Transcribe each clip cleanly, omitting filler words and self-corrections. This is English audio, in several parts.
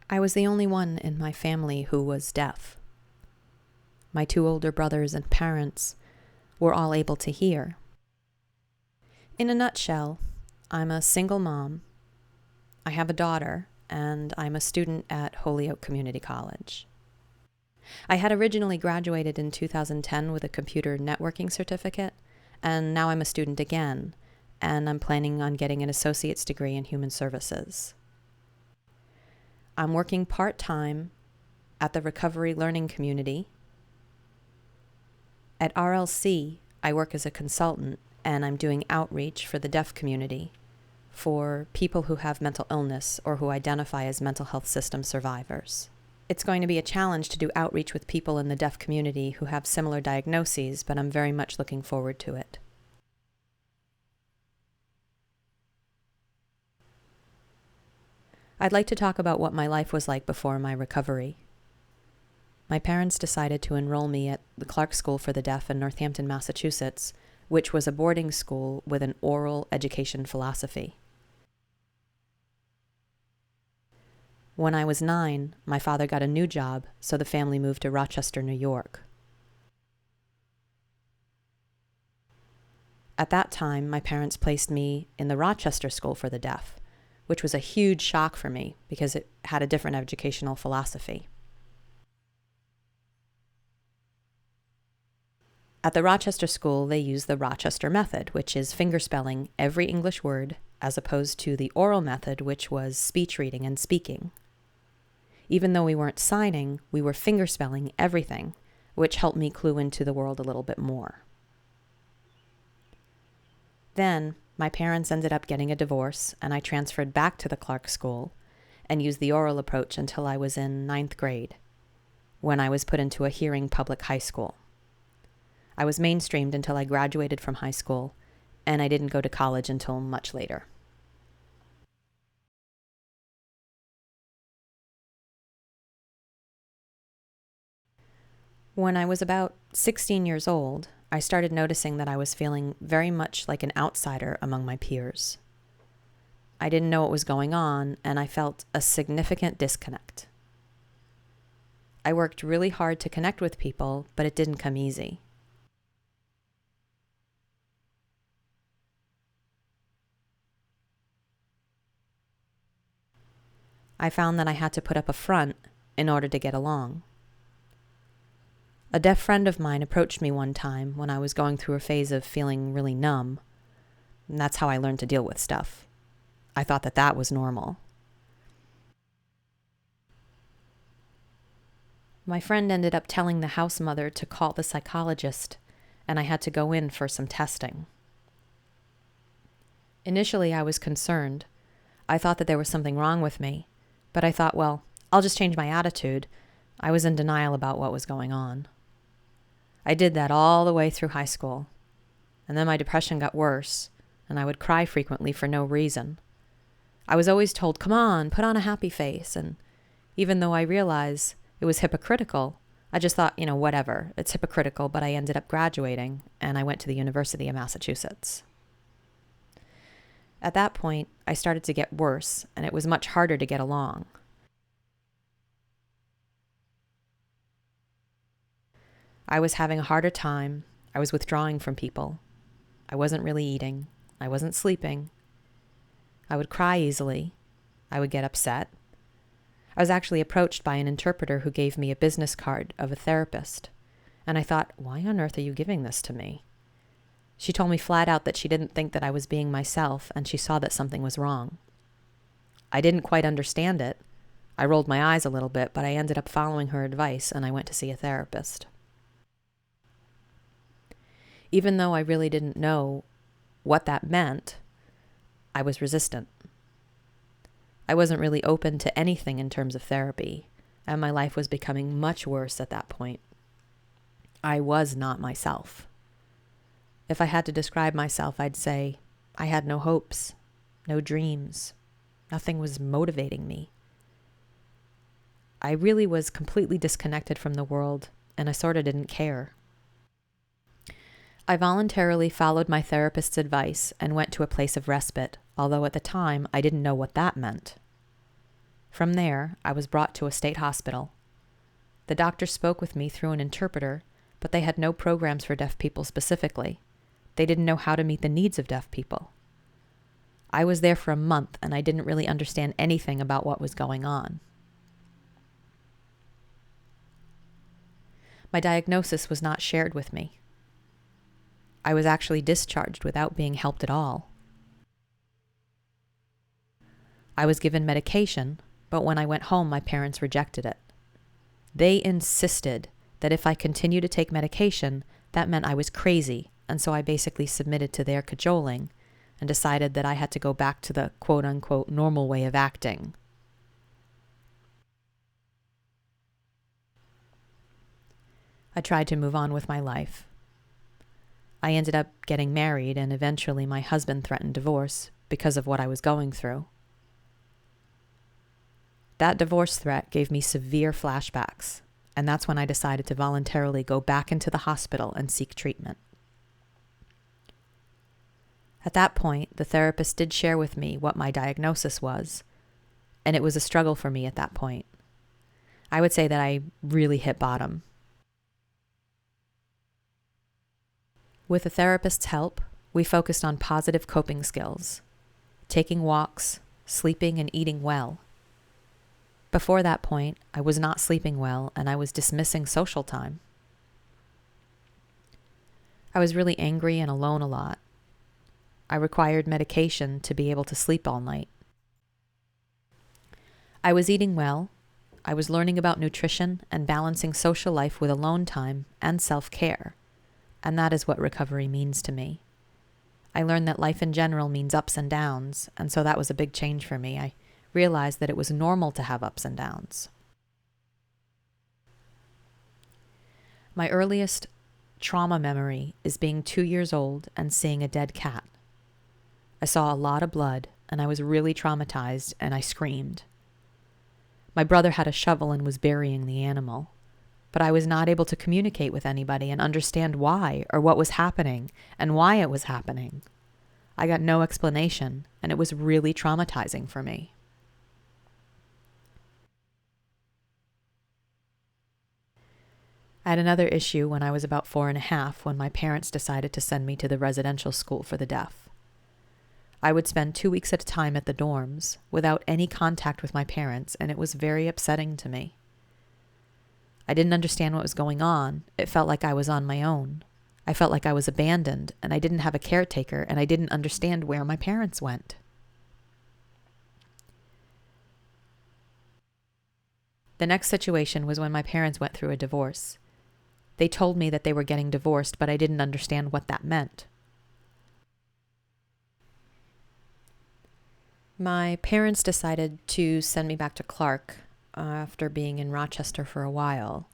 I was the only one in my family who was deaf. My two older brothers and parents were all able to hear. In a nutshell, I'm a single mom. I have a daughter, and I'm a student at Holyoke Community College. I had originally graduated in 2010 with a computer networking certificate, and now I'm a student again, and I'm planning on getting an associate's degree in human services. I'm working part-time at the Recovery Learning Community. At RLC, I work as a consultant, and I'm doing outreach for the deaf community for people who have mental illness or who identify as mental health system survivors. It's going to be a challenge to do outreach with people in the deaf community who have similar diagnoses, but I'm very much looking forward to it. I'd like to talk about what my life was like before my recovery. My parents decided to enroll me at the Clark School for the Deaf in Northampton, Massachusetts, which was a boarding school with an oral education philosophy. When I was 9, my father got a new job, so the family moved to Rochester, New York. At that time, my parents placed me in the Rochester School for the Deaf, which was a huge shock for me because it had a different educational philosophy. At the Rochester School, they use the Rochester method, which is fingerspelling every English word, as opposed to the oral method, which was speech reading and speaking. Even though we weren't signing, we were fingerspelling everything, which helped me clue into the world a little bit more. Then, my parents ended up getting a divorce, and I transferred back to the Clark School and used the oral approach until I was in 9th grade, when I was put into a hearing public high school. I was mainstreamed until I graduated from high school, and I didn't go to college until much later. When I was about 16 years old, I started noticing that I was feeling very much like an outsider among my peers. I didn't know what was going on, and I felt a significant disconnect. I worked really hard to connect with people, but it didn't come easy. I found that I had to put up a front in order to get along. A deaf friend of mine approached me one time when I was going through a phase of feeling really numb, and that's how I learned to deal with stuff. I thought that that was normal. My friend ended up telling the house mother to call the psychologist, and I had to go in for some testing. Initially, I was concerned. I thought that there was something wrong with me, but I thought, well, I'll just change my attitude. I was in denial about what was going on. I did that all the way through high school, and then my depression got worse, and I would cry frequently for no reason. I was always told, come on, put on a happy face, and even though I realized it was hypocritical, I just thought, whatever, it's hypocritical, but I ended up graduating, and I went to the University of Massachusetts. At that point, I started to get worse, and it was much harder to get along. I was having a harder time. I was withdrawing from people. I wasn't really eating. I wasn't sleeping. I would cry easily. I would get upset. I was actually approached by an interpreter who gave me a business card of a therapist, and I thought, why on earth are you giving this to me? She told me flat out that she didn't think that I was being myself, and she saw that something was wrong. I didn't quite understand it. I rolled my eyes a little bit, but I ended up following her advice, and I went to see a therapist. Even though I really didn't know what that meant, I was resistant. I wasn't really open to anything in terms of therapy, and my life was becoming much worse at that point. I was not myself. If I had to describe myself, I'd say I had no hopes, no dreams. Nothing was motivating me. I really was completely disconnected from the world, and I sort of didn't care. I voluntarily followed my therapist's advice and went to a place of respite, although at the time I didn't know what that meant. From there, I was brought to a state hospital. The doctor spoke with me through an interpreter, but they had no programs for deaf people specifically. They didn't know how to meet the needs of deaf people. I was there for a month, and I didn't really understand anything about what was going on. My diagnosis was not shared with me. I was actually discharged without being helped at all. I was given medication, but when I went home, my parents rejected it. They insisted that if I continued to take medication, that meant I was crazy, and so I basically submitted to their cajoling and decided that I had to go back to the quote-unquote normal way of acting. I tried to move on with my life. I ended up getting married, and eventually my husband threatened divorce because of what I was going through. That divorce threat gave me severe flashbacks, and that's when I decided to voluntarily go back into the hospital and seek treatment. At that point, the therapist did share with me what my diagnosis was, and it was a struggle for me at that point. I would say that I really hit bottom. With the therapist's help, we focused on positive coping skills, taking walks, sleeping, and eating well. Before that point, I was not sleeping well, and I was dismissing social time. I was really angry and alone a lot. I required medication to be able to sleep all night. I was eating well. I was learning about nutrition and balancing social life with alone time and self-care. And that is what recovery means to me. I learned that life in general means ups and downs, and so that was a big change for me. I realized that it was normal to have ups and downs. My earliest trauma memory is being 2 years old and seeing a dead cat. I saw a lot of blood, and I was really traumatized, and I screamed. My brother had a shovel and was burying the animal, but I was not able to communicate with anybody and understand why or what was happening and why it was happening. I got no explanation, and it was really traumatizing for me. I had another issue when I was about 4.5 when my parents decided to send me to the residential school for the deaf. I would spend 2 weeks at a time at the dorms without any contact with my parents, and it was very upsetting to me. I didn't understand what was going on. It felt like I was on my own. I felt like I was abandoned, and I didn't have a caretaker, and I didn't understand where my parents went. The next situation was when my parents went through a divorce. They told me that they were getting divorced, but I didn't understand what that meant. My parents decided to send me back to Clark after being in Rochester for a while.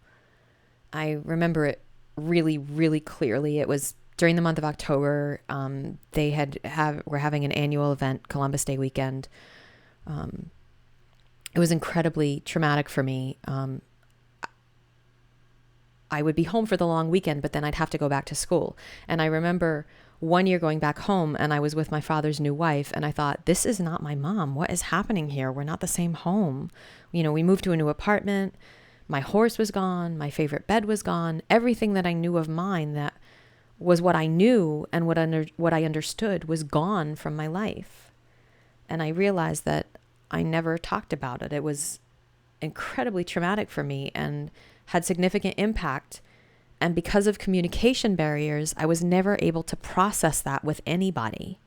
I remember it really, really clearly. It was during the month of October. They were having an annual event, Columbus Day weekend. It was incredibly traumatic for me. I would be home for the long weekend, but then I'd have to go back to school. And I remember one year going back home, and I was with my father's new wife, and I thought, this is not my mom. What is happening here? We're not the same home. We moved to a new apartment. My horse was gone. My favorite bed was gone. Everything that I knew of mine that was what I knew and what I understood was gone from my life. And I realized that I never talked about it. It was incredibly traumatic for me and had significant impact. And because of communication barriers, I was never able to process that with anybody.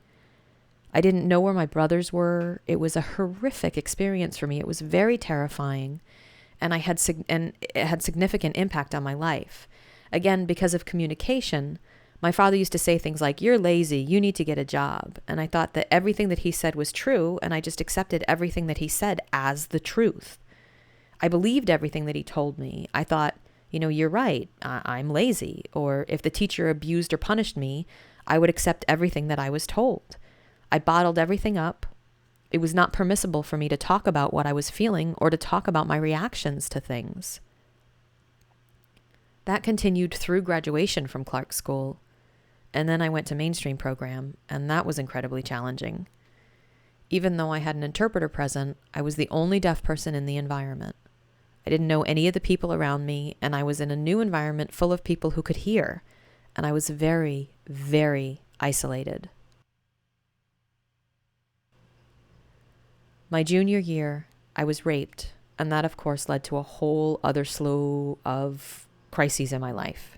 I didn't know where my brothers were. It was a horrific experience for me. It was very terrifying, and it had significant impact on my life. Again, because of communication, my father used to say things like, "You're lazy, you need to get a job." And I thought that everything that he said was true, and I just accepted everything that he said as the truth. I believed everything that he told me. I thought, you're right, I'm lazy. Or if the teacher abused or punished me, I would accept everything that I was told. I bottled everything up. It was not permissible for me to talk about what I was feeling or to talk about my reactions to things. That continued through graduation from Clark School. And then I went to mainstream program, and that was incredibly challenging. Even though I had an interpreter present, I was the only deaf person in the environment. I didn't know any of the people around me, and I was in a new environment full of people who could hear, and I was very, very isolated. My junior year, I was raped, and that of course led to a whole other slew of crises in my life.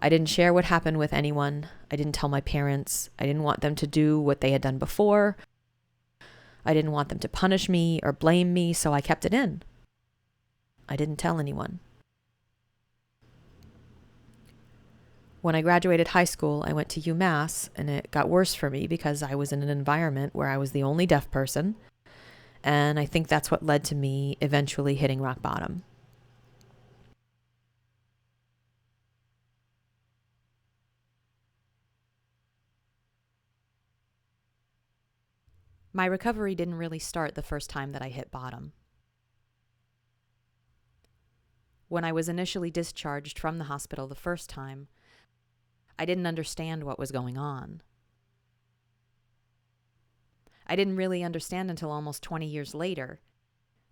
I didn't share what happened with anyone. I didn't tell my parents. I didn't want them to do what they had done before. I didn't want them to punish me or blame me, so I kept it in. I didn't tell anyone. When I graduated high school, I went to UMass, and it got worse for me because I was in an environment where I was the only deaf person, and I think that's what led to me eventually hitting rock bottom. My recovery didn't really start the first time that I hit bottom. When I was initially discharged from the hospital the first time, I didn't understand what was going on. I didn't really understand until almost 20 years later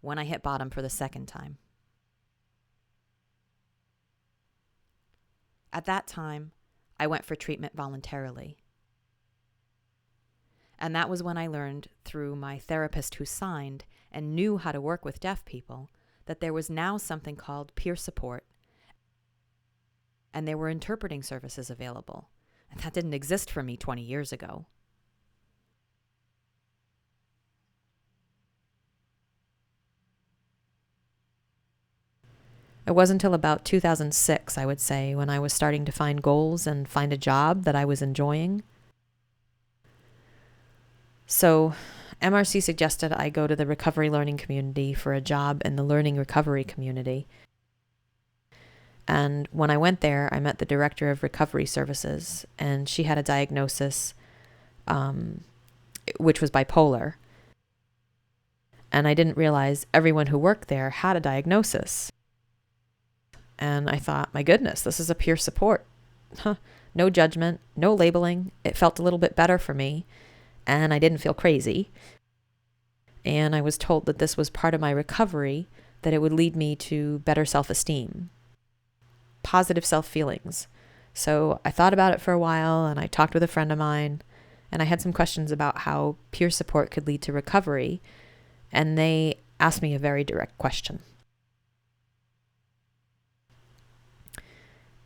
when I hit bottom for the second time. At that time, I went for treatment voluntarily. And that was when I learned through my therapist who signed and knew how to work with deaf people that there was now something called peer support, and there were interpreting services available. And that didn't exist for me 20 years ago. It wasn't until about 2006, I would say, when I was starting to find goals and find a job that I was enjoying. So MRC suggested I go to the recovery learning community for a job in the learning recovery community. And when I went there, I met the director of recovery services, and she had a diagnosis, which was bipolar. And I didn't realize everyone who worked there had a diagnosis. And I thought, my goodness, this is a peer support. No judgment, no labeling. It felt a little bit better for me, and I didn't feel crazy. And I was told that this was part of my recovery, that it would lead me to better self-esteem, positive self-feelings. So I thought about it for a while, and I talked with a friend of mine, and I had some questions about how peer support could lead to recovery, and they asked me a very direct question.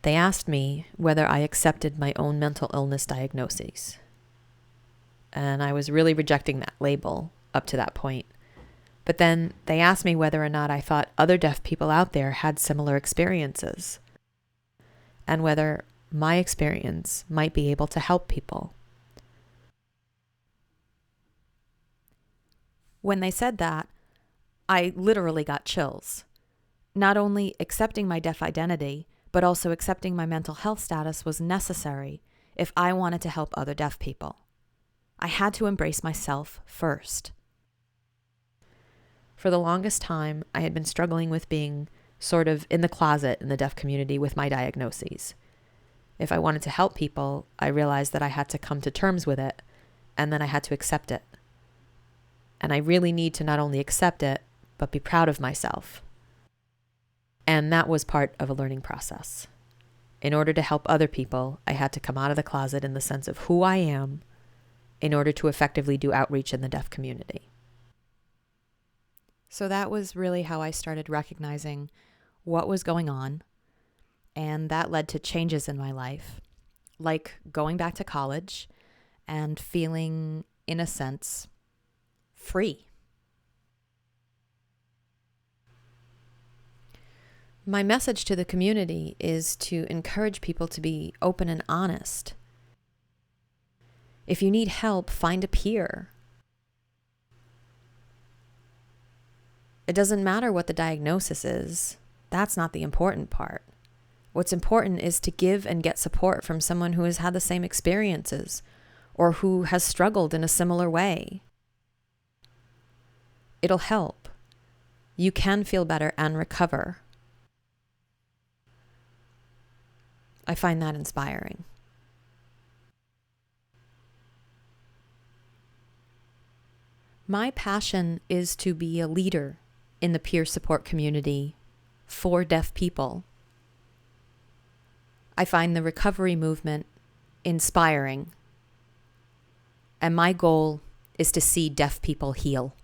They asked me whether I accepted my own mental illness diagnoses. And I was really rejecting that label up to that point. But then they asked me whether or not I thought other deaf people out there had similar experiences, and whether my experience might be able to help people. When they said that, I literally got chills. Not only accepting my deaf identity, but also accepting my mental health status was necessary if I wanted to help other deaf people. I had to embrace myself first. For the longest time, I had been struggling with being sort of in the closet in the deaf community with my diagnoses. If I wanted to help people, I realized that I had to come to terms with it, and then I had to accept it. And I really need to not only accept it, but be proud of myself. And that was part of a learning process. In order to help other people, I had to come out of the closet in the sense of who I am in order to effectively do outreach in the deaf community. So that was really how I started recognizing what was going on, and that led to changes in my life, like going back to college and feeling, in a sense, free. My message to the community is to encourage people to be open and honest. If you need help, find a peer. It doesn't matter what the diagnosis is. That's not the important part. What's important is to give and get support from someone who has had the same experiences or who has struggled in a similar way. It'll help. You can feel better and recover. I find that inspiring. My passion is to be a leader in the peer support community for deaf people. I find the recovery movement inspiring, and my goal is to see deaf people heal.